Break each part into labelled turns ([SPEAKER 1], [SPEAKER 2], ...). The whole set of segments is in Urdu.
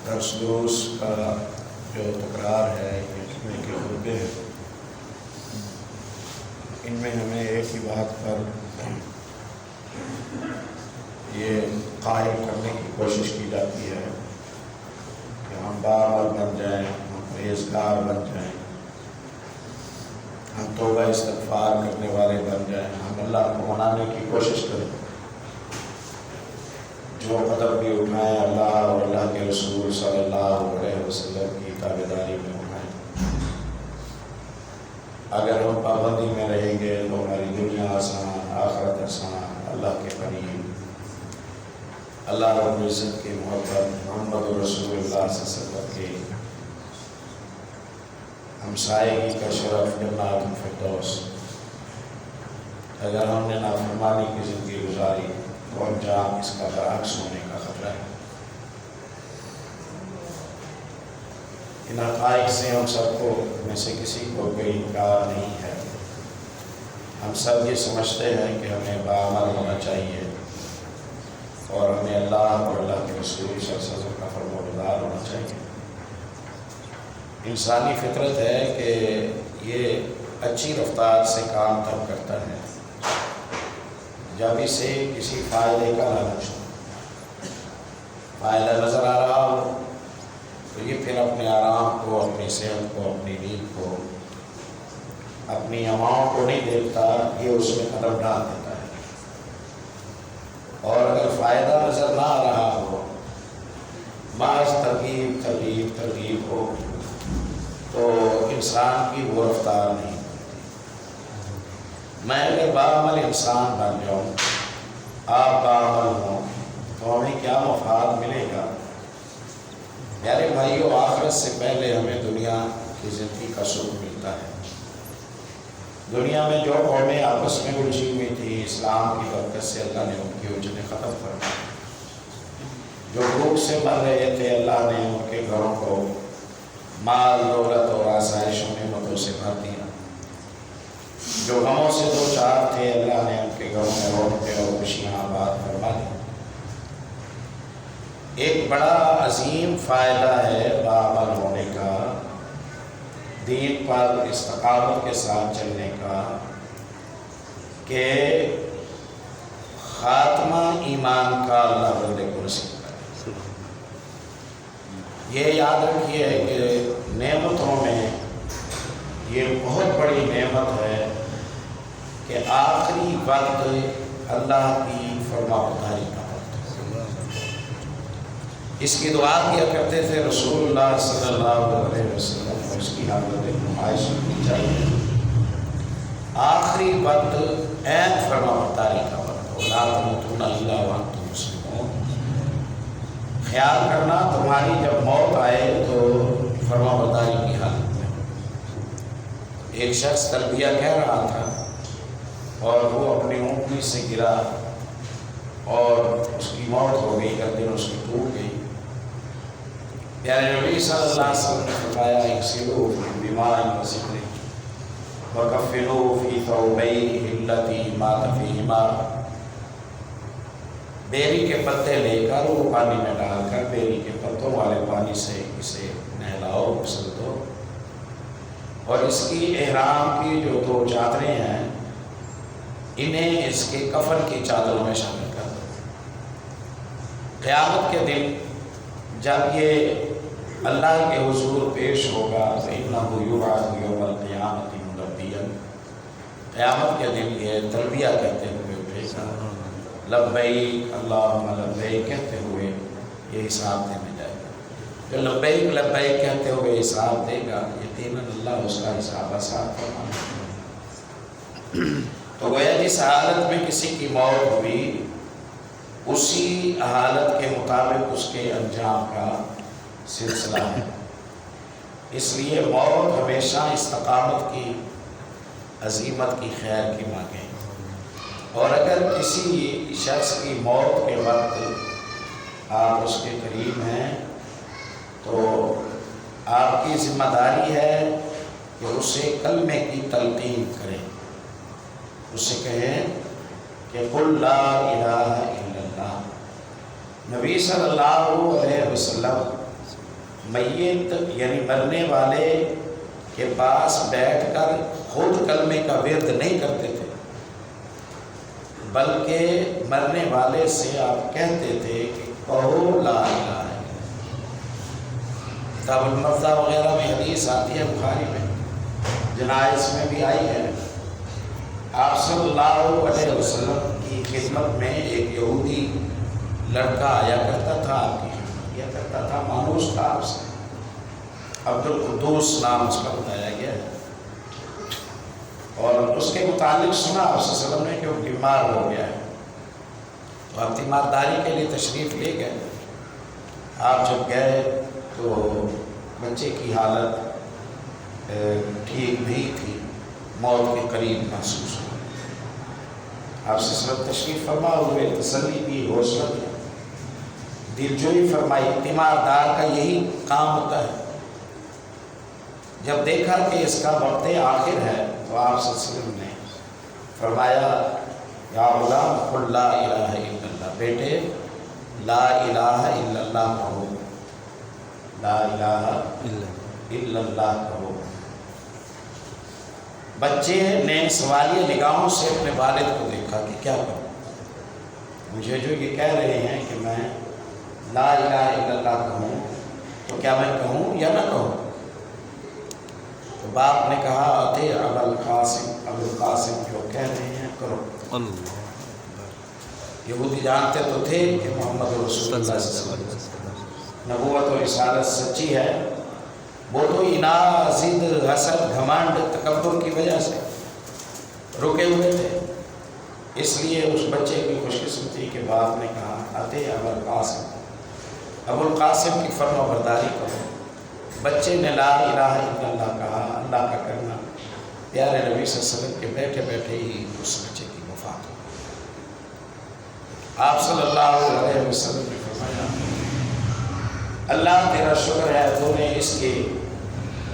[SPEAKER 1] درس دروس کا جو تکرار ہے یہ جتنے کے خطبے ہیں ان میں ہمیں ایک ہی بات پر یہ قائم کرنے کی کوشش کی جاتی ہے کہ ہم باعمل بن جائیں، ہم پرہیزگار بن جائیں، ہم توبہ استغفار کرنے والے بن جائیں، ہم اللہ کو منانے کی کوشش کریں، جو قدم بھی اٹھائیں اللہ اور اللہ کے رسول صلی اللہ علیہ وسلم کی تابعداری میں اٹھائیں۔ اگر ہم پابندی میں رہیں گے تو ہماری دنیا آسان، آخرت آسان، اللہ کے قریب، اللہ رب العزت کی محبت، محمد رسول اللہ صلی اللہ علیہ وسلم کی ہمسائیگی کا شرف، جنات الفردوس۔ اگر ہم نے نافرمانی کی زندگی گزاری تو انجام اس کا برعکس ہونے کا خطرہ ہے۔ ان حقائق سے ہم سب کو میں سے کسی کو کوئی انکار نہیں ہے۔ ہم سب یہ سمجھتے ہیں کہ ہمیں باعمل ہونا چاہیے اور ہمیں اللہ اور اللہ کے رسول صلی اللہ علیہ وسلم کا فرمانبردار ہونا چاہیے۔ انسانی فطرت ہے کہ یہ اچھی رفتار سے کام تب کرتا ہے جب اسے کسی فائدے کا لالچ ہو، فائدہ نظر آ رہا ہو تو یہ پھر اپنے آرام کو، اپنی صحت کو، اپنی نیند کو، اپنی اماؤں کو نہیں دیکھتا، یہ اس میں قدم ڈال دیتا ہے۔ اور اگر فائدہ نظر نہ آ رہا ہو، محض ترغیب ہو تو انسان کی وہ رفتار نہیں۔ میں اگر باعمل انسان بن جاؤں، آپ باعمل ہوں تو ہمیں کیا مفاد ملے گا؟ پیارے بھائیو، آخرت سے پہلے ہمیں دنیا کی زندگی کا سکھ ملتا ہے۔ دنیا میں جو قومیں آپس میں الجھی ہوئی تھی، اسلام کی برکت سے اللہ نے ان کی الجھنیں ختم کر دی۔ جو بھوک سے مر رہے تھے، اللہ نے ان کے گھروں کو مال، دولت اور آسائش و نعمتوں سے بھر دیا۔ جو غموں سے دو چار تھے، اللہ نے ان کے گھروں میں رونقیں اور خوشیاں آباد فرما دی۔ ایک بڑا عظیم فائدہ ہے باعمل ہونے کا، دین پر استقامت کے ساتھ چلنے کا، کہ خاتمہ ایمان کا اللہ بندے کو نصیب کرے۔ یہ یاد رکھیے کہ نعمتوں میں یہ بہت بڑی نعمت ہے کہ آخری وقت اللہ کی فرمانبرداری کا وقت ہے۔ اس کی دعا کیا کرتے تھے رسول اللہ صلی اللہ علیہ وسلم، اور اس کی حالت ایک نمائش کرنی چاہیے۔ آخری وقت عین فرمانبرداری کا وقت ہو، لا تموتن الا وانتم مسلمون۔ خیال کرنا تمہاری جب موت آئے تو فرمانبرداری کی حالت میں۔ ایک شخص تلبیہ کہہ رہا تھا اور وہ اپنی اونگلی سے گرا اور اس کی موت ہو گئی، گردن اس کی ٹوٹ گئی۔ پیارے نبی صلی اللہ علیہ وسلم نے فرمایا، اغسلوہ بماء وسدر وکفنوہ فی ثوبیہ اللتی مات فیہما۔ بیری کے پتے لے کر وہ پانی میں ڈال کر بیری کے پتوں والے پانی سے اسے نہلاؤ، غسل دو، اور اس کی احرام کی جو دو چادریں ہیں انہیں اس کے کفن کی چادروں میں شامل کر دو۔ قیامت کے دن جب یہ اللہ کے حضور پیش ہوگا تو انہ یبعث یوم القیامۃ ملبیا، قیامت کے دن یہ تلبیہ کہتے ہوئے اٹھے گا، لبیک اللہم لبیک کہتے ہوئے یہ حساب دینے جائے گا۔ جو لبیک لبیک کہتے ہوئے حساب دے گا، یقیناً اللہ اس کا حساب آسان فرمائے گا۔ تو گویا جس حالت میں کسی کی موت ہوئی، اسی حالت کے مطابق اس کے انجام کا سلسلہ ہے۔ اس لیے موت ہمیشہ استقامت کی، عزیمت کی، خیر کی مانگے۔ اور اگر کسی شخص کی موت کے وقت آپ اس کے قریب ہیں تو آپ کی ذمہ داری ہے کہ اسے کلمے کی تلقین کریں، اسے کہیں کہ قل لا الہ الا اللہ۔ نبی صلی اللہ علیہ وسلم میت یعنی مرنے والے کے پاس بیٹھ کر خود کلمے کا ورد نہیں کرتے تھے، بلکہ مرنے والے سے آپ کہتے تھے کہ کہو لا الہ الا اللہ۔ کتاب المرضی وغیرہ میں حدیث آتی ہے، بخاری میں، جنائز میں بھی آئی ہے۔ آپ صلی اللہ علیہ وسلم کی خدمت میں ایک یہودی لڑکا آیا کرتا تھا، آپ کی خدمت کیا کرتا تھا، مانوس تھا آپ سے، عبد القدوس نام اس کا بتایا گیا ہے، اور اس کے متعلق سنا آپ صلی اللہ علیہ وسلم نے کہ وہ بیمار ہو گیا ہے، تو آپ تیمارداری کے لیے تشریف لے گئے۔ آپ جب گئے تو بچے کی حالت ٹھیک نہیں تھی، موت کے قریب محسوس ہو۔ آپ سے سب تشریف فرما ہوئے، تسلی دی، حوصلہ دیا، دلجوئی فرمائی۔ تیماردار کا یہی کام ہوتا ہے۔ جب دیکھا کہ اس کا وقت آخر ہے تو آپ صلی اللہ علیہ وسلم نے فرمایا یا غلام قل لا الہ الا اللہ، بیٹے لا الہ الا اللہ کہو، لا الہ الا اللہ کہو۔ بچے نے سوالیہ نگاہوں سے اپنے والد کو دیکھا کہ کیا کروں، مجھے جو یہ کہہ رہے ہیں کہ میں لا الہ الا اللہ کہوں تو کیا میں کہوں یا نہ کہوں؟ تو باپ نے کہا اطیع ابا القاسم، ابو القاسم جو کہہ رہے ہیں کرو۔ یہودی جانتے تو تھے کہ محمد رسول اللہ صلی اللہ علیہ وسلم نبوت و رسالت سچی ہے، وہ تو اناد، ضد، حسد، گھمنڈ، تکبر کی وجہ سے رکے ہوئے تھے۔ اس لیے اس بچے کی خوش قسمتی کہ باپ نے کہا اطیع ابا القاسم، ابو القاسم کی فرما برداری کرو۔ بچے نے لا الہ الا اللہ کہا۔ اللہ کا کرنا، پیارے نبی صلی اللہ علیہ وسلم کے بیٹھے بیٹھے ہی اس بچے کی وفات ہو۔ آپ صلی اللہ علیہ وسلم نے فرمایا اللہ تیرا شکر ہے تو نے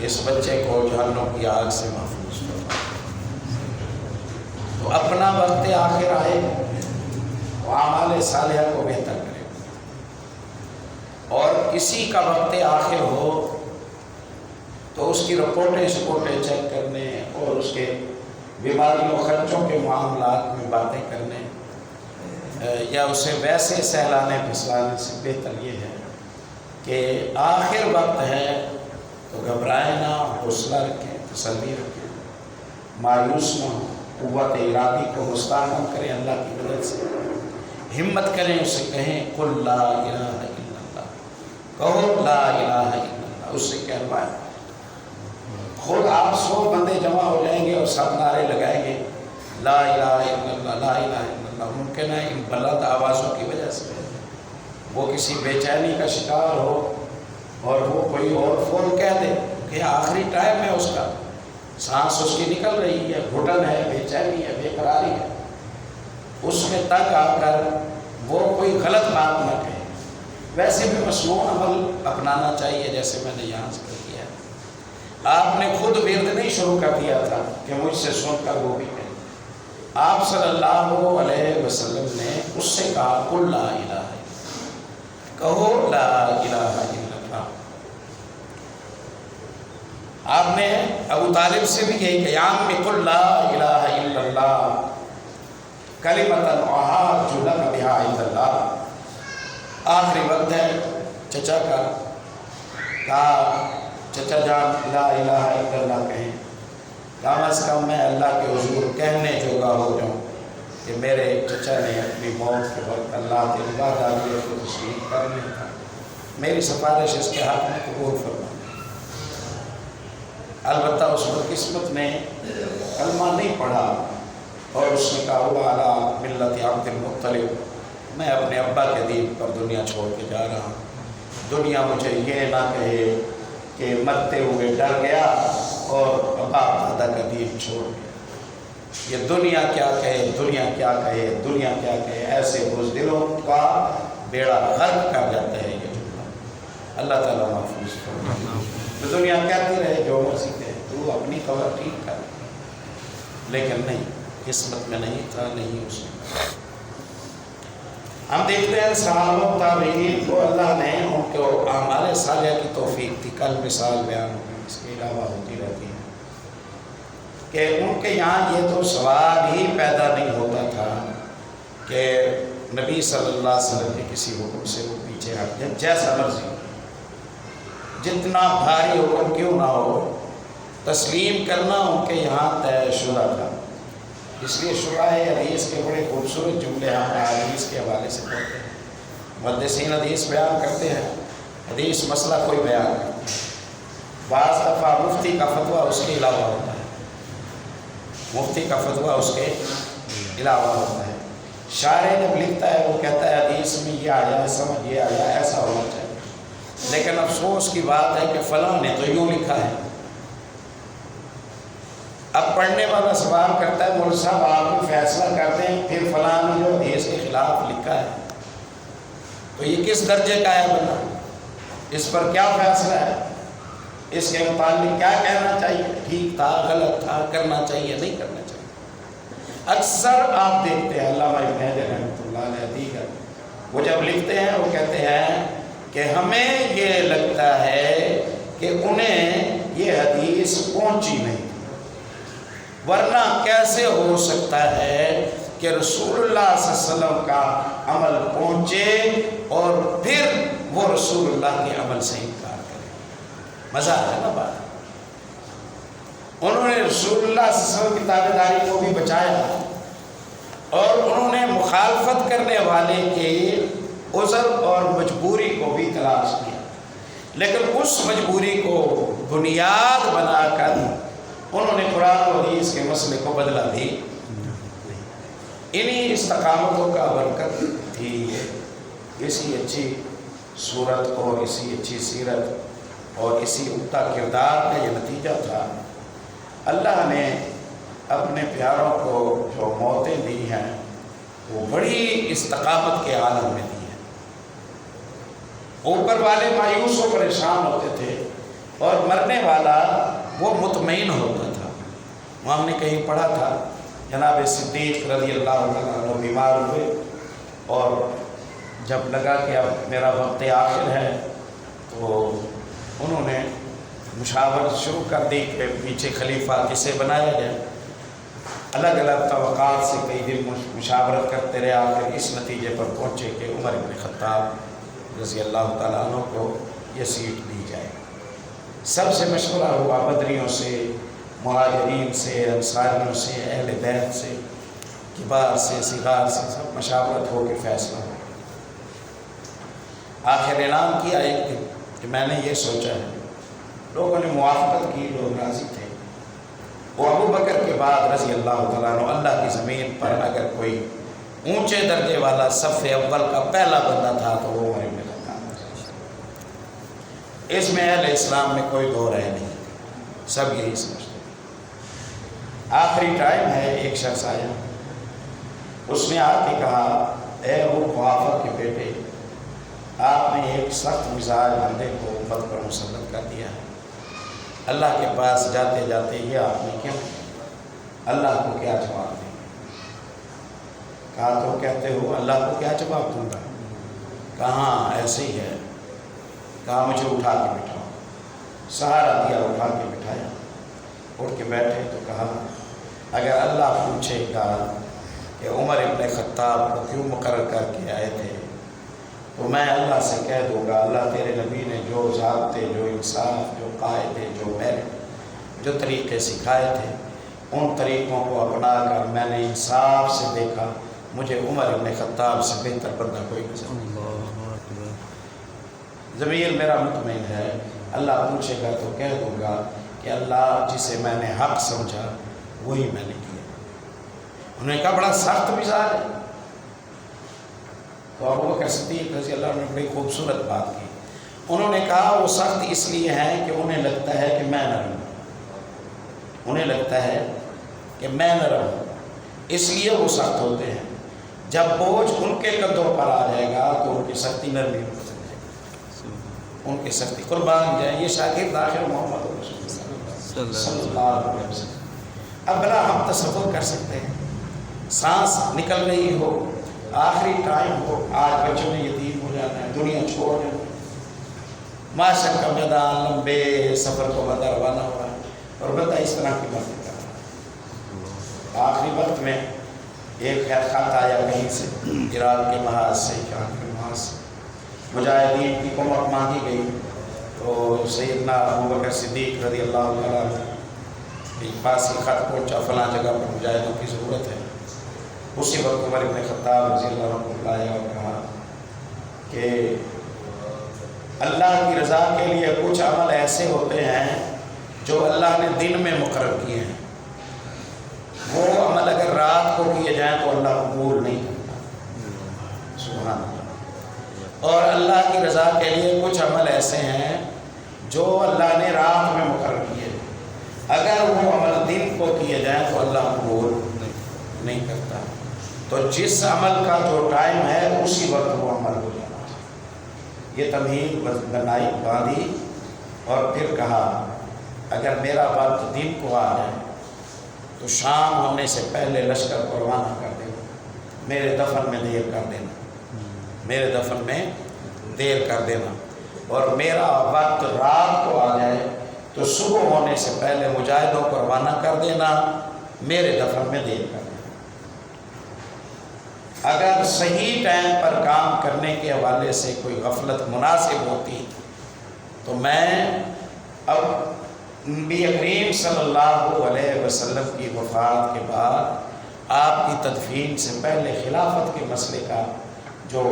[SPEAKER 1] اس بچے کو جہنم کی آگ سے محفوظ فرمایا۔ تو اپنا وقت آخر آئے تو اعمال صالحہ کو بہتر کرے، اور کسی کا وقت آخر ہو تو اس کی رپورٹیں چیک کرنے اور اس کے بیماریوں خرچوں کے معاملات میں باتیں کرنے یا اسے ویسے سہلانے پھسلانے سے بہتر یہ ہے کہ آخر وقت ہے تو گھبرائیں نہ، حوصلہ رکھیں، تسلی رکھیں، مایوس نہ ہو، قوت ارادی کو مستحکم کریں، اللہ کی مدد سے ہمت کریں، اسے کہیں قل لا الہ الا اللہ، کہو لا الہ الا اللہ، اس سے کہلوائیں۔ خود آپ 100 بندے جمع ہو جائیں گے اور سب نعرے لگائیں گے لا الہ الا اللہ، لا الہ الا اللہ، ممکن ہے ان بلند آوازوں کی وجہ سے وہ کسی بے چینی کا شکار ہو اور وہ کوئی اور فون کہہ دے کہ آخری ٹائم ہے، اس کا سانس اس کی نکل رہی ہے، گھٹن ہے، بے چینی ہے، بے قراری ہے، اس میں تنگ آ کر وہ کوئی غلط بات نہ کہے۔ ویسے بھی مسنون عمل اپنانا چاہیے، جیسے میں نے یہاں ذکر کیا ہے۔ آپ نے خود ورد نہیں شروع کر دیا تھا کہ مجھ سے سن کر وہ بھی کہے۔ آپ صلی اللہ علیہ وسلم نے اس سے کہا قل لا الہ الا اللہ، کہو لا الہ الا اللہ۔ آپ نے ابو طالب سے بھی یہی کہ یام میں قل لا الہ الا اللہ کلمۃ احاج لک بہا عند اللہ۔ آخری وقت ہے چچا کا، کہا چچا جان لا الہ الا اللہ کہیں، کم از کم میں اللہ کے حضور کہنے جوگا ہو جاؤں کہ میرے چچا نے اپنی موت کے وقت اللہ کے نگاہ داری کو تسلیم کرنے تھا، میری سفارش اس کے حق میں قبول فرما۔ البتہ اس بدقسمت نے کلمہ نہیں پڑھا اور اس نے کہا وعلی ملت عبد المطلب، میں اپنے ابا کے دین پر دنیا چھوڑ کے جا رہا ہوں، دنیا مجھے یہ نہ کہے کہ مرتے ہوئے ڈر گیا اور باپ دادا کا دین چھوڑ گیا۔ یہ دنیا کیا کہے، دنیا کیا کہے، دنیا کیا کہے، ایسے بزدلوں کا بیڑا غرق کر جاتا ہے یہ جملہ۔ اللہ تعالیٰ محفوظ فرمائے۔ تو دنیا کہتی رہے جو مرضی کہے، تو اپنی خبر ٹھیک کر، لیکن نہیں، قسمت میں نہیں تھا، نہیں اس نے۔ ہم دیکھتے ہیں صحابہ تابعین کو اللہ نے ان کو اعمال اعمال صالحہ کی توفیق تھی. کل مثال بیان ہوگی، اس کے علاوہ ہوتی رہتی ہے کہ ان کے یہاں یہ تو سوال ہی پیدا نہیں ہوتا تھا کہ نبی صلی اللہ علیہ وسلم کے کسی حکم سے وہ پیچھے ہٹ جائیں، جیسا مرضی ہو، جتنا بھاری حکم کیوں نہ ہو تسلیم کرنا ان کے یہاں طے شدہ تھا. اس لیے شرح حدیث کے بڑے خوبصورت جملے ہم حدیث کے حوالے سے پڑھتے ہیں. محدثین حدیث بیان کرتے ہیں، حدیث مسئلہ کوئی بیان کرتے ہیں، بعض دفعہ مفتی کا فتویٰ اس کے علاوہ ہوتا ہے، مفتی کا فتویٰ اس کے علاوہ ہوتا ہے. شارح جب لکھتا ہے وہ کہتا ہے حدیث میں یہ آیا، سمجھ یہ آیا، ایسا ہونا چاہیے، لیکن افسوس کی بات ہے کہ فلاں نے تو یوں لکھا ہے. اب پڑھنے والا سوال کرتا ہے مولوی صاحب آپ بھی فیصلہ کرتے ہیں، پھر فلاں نے جو حدیث کے خلاف لکھا ہے تو یہ کس درجے کا ہے بندہ، اس پر کیا فیصلہ ہے، اس کے متعلق کیا کہنا چاہیے، ٹھیک تھا، غلط تھا، کرنا چاہیے، نہیں کرنا چاہیے. اکثر آپ دیکھتے ہیں علامہ ابن حجر رحمۃ اللہ علیہ دیگر وہ جب لکھتے ہیں وہ کہتے ہیں کہ ہمیں یہ لگتا ہے کہ انہیں یہ حدیث پہنچی نہیں، ورنہ کیسے ہو سکتا ہے کہ رسول اللہ صلی اللہ علیہ وسلم کا عمل پہنچے اور پھر وہ رسول اللہ کے عمل سے انکار کرے. مزہ ہے نا بات. انہوں نے رسول اللہ صلی اللہ علیہ وسلم کی تابعداری کو بھی بچایا اور انہوں نے مخالفت کرنے والے کے عذر اور مجبوری کو بھی تلاش کیا، لیکن اس مجبوری کو بنیاد بنا کر انہوں نے قرآن و حدیث کے مسئلے کو بدلا بھی. انہی استقامتوں کا برکت تھی، اسی اچھی صورت اور اسی اچھی سیرت اور اسی عمدہ کردار کا یہ نتیجہ تھا. اللہ نے اپنے پیاروں کو جو موتیں دی ہیں وہ بڑی استقامت کے عالم میں دی ہیں. اوپر والے مایوس و پریشان ہوتے تھے اور مرنے والا وہ مطمئن ہوتا تھا. وہ ہم نے کہیں پڑھا تھا جناب صدیق رضی اللہ عنہ بیمار ہوئے اور جب لگا کہ اب میرا وقت آخر ہے تو انہوں نے مشاورت شروع کر دی کہ پیچھے خلیفہ کسے بنایا جائے. الگ الگ طبقات سے کئی دن مشاورت کرتے رہے، آخر اس نتیجے پر پہنچے کہ عمر بن خطاب رضی اللہ تعالیٰ عنہ کو یہ سیٹ دی جائے. سب سے مشورہ ہوا، بدریوں سے، مہاجرین سے، انصاریوں سے، اہل بیت سے، کبار سے، صغار سے، سب مشاورت ہو کے فیصلہ ہو. آخر اعلان کیا ایک دن کہ میں نے یہ سوچا ہے. لوگوں نے موافقت کی، لوگ راضی تھے. وہ ابو بکر کے بعد رضی اللہ تعالیٰ عنہ اللہ کی زمین پر اگر کوئی اونچے درجے والا صف اول کا پہلا بندہ تھا تو وہ عمر بن خطاب. اس میں اہل اسلام میں کوئی دو رائے نہیں، سب یہی سمجھتے. آخری ٹائم ہے، ایک شخص آیا، اس نے آ کے کہا اے ابو قحافہ کے بیٹے، آپ نے ایک سخت مزاج بندے کو امت پر مسلط کر دیا ہے. اللہ کے پاس جاتے جاتے یہ آپ نے کیا کیا؟ اللہ کو کیا جواب دیں؟ کہا تو کہتے ہو اللہ کو کیا جواب دوں گا؟ کہاں ایسے ہی ہے. کہا مجھے اٹھا کے بٹھاؤ. سہارا دیا، اٹھا کے بٹھایا. اٹھ کے بیٹھے تو کہا اگر اللہ پوچھے گا کہ عمر ابن خطاب کو کیوں مقرر کر کے آئے تھے تو میں اللہ سے کہہ دوں گا اللہ تیرے نبی نے جو ضابطے، جو انصاف، جو قاعدے، جو میرٹ، جو طریقے سکھائے تھے ان طریقوں کو اپنا کر میں نے انصاف سے دیکھا، مجھے عمر ابن خطاب سے بہتر بندہ کوئی نظر نہیں. ضمیر میرا مطمئن ہے، اللہ پوچھے گا تو کہہ دوں گا کہ اللہ جسے میں نے حق سمجھا وہی میں نے کیا. انہوں نے کہا بڑا سخت مزاج ہے. تو ابو بکر صدیق رضی اللہ عنہ نے بڑی خوبصورت بات کی. انہوں نے کہا وہ سخت اس لیے ہیں کہ انہیں لگتا ہے کہ میں نرم ہوں، انہیں لگتا ہے کہ میں نرم ہوں، اس لیے وہ سخت ہوتے ہیں. جب بوجھ ان کے قدروں پر آ جائے گا تو ان کی سختی نرمی ہو جائے گی، ان کی سختی قربان جائیں. یہ شاگرد آخر محمد رسول صلی اللہ علیہ وسلم. اب بلا ہم تصور کر سکتے ہیں، سانس نکل رہی ہو، آخری ٹائم ہو، آج بچوں نے یتیم ہو جانا ہے، دنیا چھوڑ دینا، معاشر کا میدان لمبے سفر کو بندہ روانہ ہو رہا ہے اور بندہ اس طرح کی باتیں کر رہا ہے۔ آخری وقت میں ایک خط آیا کہیں سے، عراق کے محاذ سے، ایران کے محاذ سے، مجاہدین کی کمک مانگی گئی تو سیدنا ابوبکر صدیق رضی اللہ تعالیٰ کے پاس یہ خط پہنچا، فلاں جگہ پر مجاہدوں کی ضرورت ہے۔ اسی وقت عمر بن خطاب رضی اللہ عنہ آیا اور کہا کہ اللہ کی رضا کے لیے کچھ عمل ایسے ہوتے ہیں جو اللہ نے دن میں مقرر کیے ہیں، وہ عمل اگر رات کو کیے جائیں تو اللہ قبول نہیں کرتا۔ سبحان اللہ۔ اور اللہ کی رضا کے لیے کچھ عمل ایسے ہیں جو اللہ نے رات میں مقرر کیے، اگر وہ عمل دن کو کیے جائیں تو اللہ قبول نہیں کرتا۔ تو جس عمل کا جو ٹائم ہے اسی وقت وہ عمل ہو جانا چاہیے۔ یہ تمہید بنائی باندھی اور پھر کہا اگر میرا وقت دن کو آ جائے تو شام ہونے سے پہلے لشکر کو روانہ کر دینا، میرے دفن میں دیر کر دینا، میرے دفن میں دیر کر دینا، اور میرا وقت رات کو آ جائے تو صبح ہونے سے پہلے مجاہدوں کو روانہ کر دینا، میرے دفن میں دیر کر دینا۔ اگر صحیح ٹائم پر کام کرنے کے حوالے سے کوئی غفلت مناسب ہوتی تو میں اب نبی کریم صلی اللہ علیہ وسلم کی وفات کے بعد آپ کی تدفین سے پہلے خلافت کے مسئلے کا جو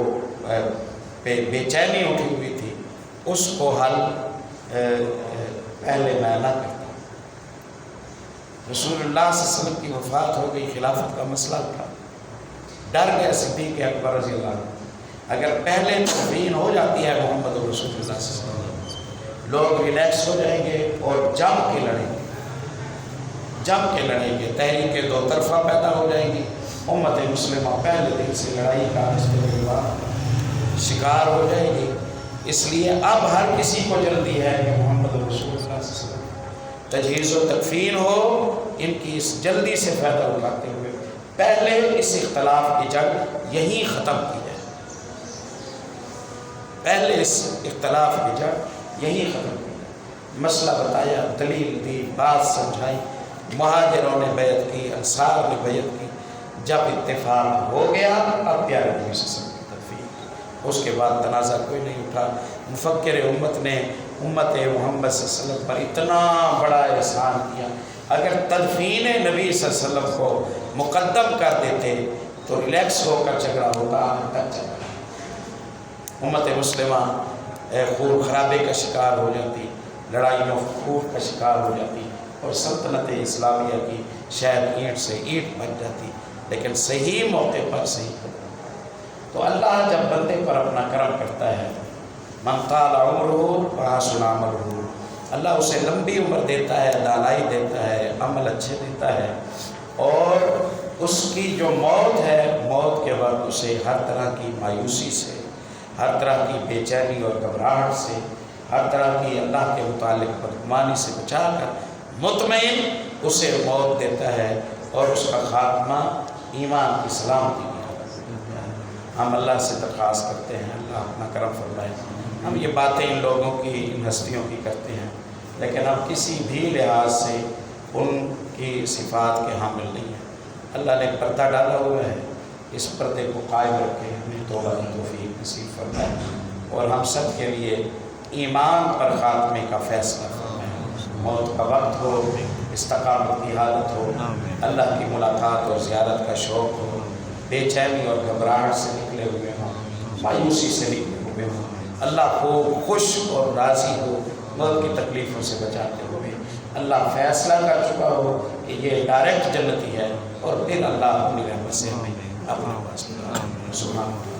[SPEAKER 1] بے چینی اٹھی ہوئی تھی اس کو حل پہلے میں نہ کرتا۔ رسول اللہ صلی اللہ علیہ وسلم کی وفات ہو گئی، خلافت کا مسئلہ اٹھا، ڈر گئے صدیق اکبر رضی اللہ عنہ، اگر پہلے تدفین ہو جاتی ہے محمد رسول اللہ صلی اللہ علیہ وسلم، لوگ ریلیکس ہو جائیں گے اور جم کے لڑیں گے، تحریکیں دو طرفہ پیدا ہو جائیں گی، امت مسلمہ پہلے دن سے لڑائی کا شکار ہو جائے گی۔ اس لیے اب ہر کسی کو جلدی ہے کہ محمد رسول اللہ صلی اللہ علیہ وسلم تجہیز و تکفین ہو، ان کی اس جلدی سے فائدہ اٹھاتے ہوئے پہلے اس اختلاف کی جنگ یہی ختم کی جائے، پہلے اس اختلاف کی جنگ یہی ختم کی جائے۔ مسئلہ بتایا، دلیل دی، بات سمجھائی، مہاجروں نے بیعت کی، انصار نے بیعت کی، جب اتفاق ہو گیا اب پیارے نبی صلی اللہ علیہ وسلم کی تدفین، اس کے بعد تنازع کوئی نہیں اٹھا۔ مفکر امت نے امت محمد صلی اللہ علیہ وسلم پر اتنا بڑا احسان کیا، اگر تدفین نبی صلی اللہ علیہ وسلم کو مقدم کر دیتے تو ریلیکس ہو کر جھگڑا ہوتا، آج تک جھگڑا، امت مسلمہ خون خرابے کا شکار ہو جاتی، لڑائیوں خون کا شکار ہو جاتی، اور سلطنت اسلامیہ کی شاید اینٹ سے اینٹ بن جاتی، لیکن صحیح موقع پر صحیح قدم۔ تو اللہ جب بندے پر اپنا کرم کرتا ہے، من طال عمرہ وحسن عملہ، اللہ اسے لمبی عمر دیتا ہے، دانائی دیتا ہے، عمل اچھے دیتا ہے، اور اس کی جو موت ہے، موت کے وقت اسے ہر طرح کی مایوسی سے، ہر طرح کی بے چینی اور گھبراہٹ سے، ہر طرح کی اللہ کے متعلق بدگمانی سے بچا کر مطمئن اسے موت دیتا ہے، اور اس کا خاتمہ ایمان کی سلامتی کی حالت میں۔ ہم اللہ سے درخواست کرتے ہیں اللہ اپنا کرم فرمائے۔ ہم یہ باتیں ان لوگوں کی، ان ہستیوں کی کرتے ہیں، لیکن ہم کسی بھی لحاظ سے ان کی صفات کے حامل نہیں ہیں۔ اللہ نے پردہ ڈالا ہوا ہے، اس پردے کو قائم رکھے، ہمیں توبہ کی توفیق نصیب فرمائے، اور ہم سب کے لیے ایمان پر خاتمے کا فیصلہ فرمائے۔ موت کا وقت ہو، استقامت کی حالت ہو، اللہ کی ملاقات اور زیارت کا شوق ہو، بے چینی اور گھبراہٹ سے نکلے ہوئے ہوں، مایوسی سے نکلے ہوئے ہوں، اللہ کو خوش اور راضی ہو، موت کی تکلیفوں سے بچاتے ہوئے اللہ فیصلہ کر چکا ہو کہ یہ ڈائریکٹ جنتی ہے، اور پھر اللہ اپنی رحمت سے ہمیں اپنے پاس سبحان اللہ۔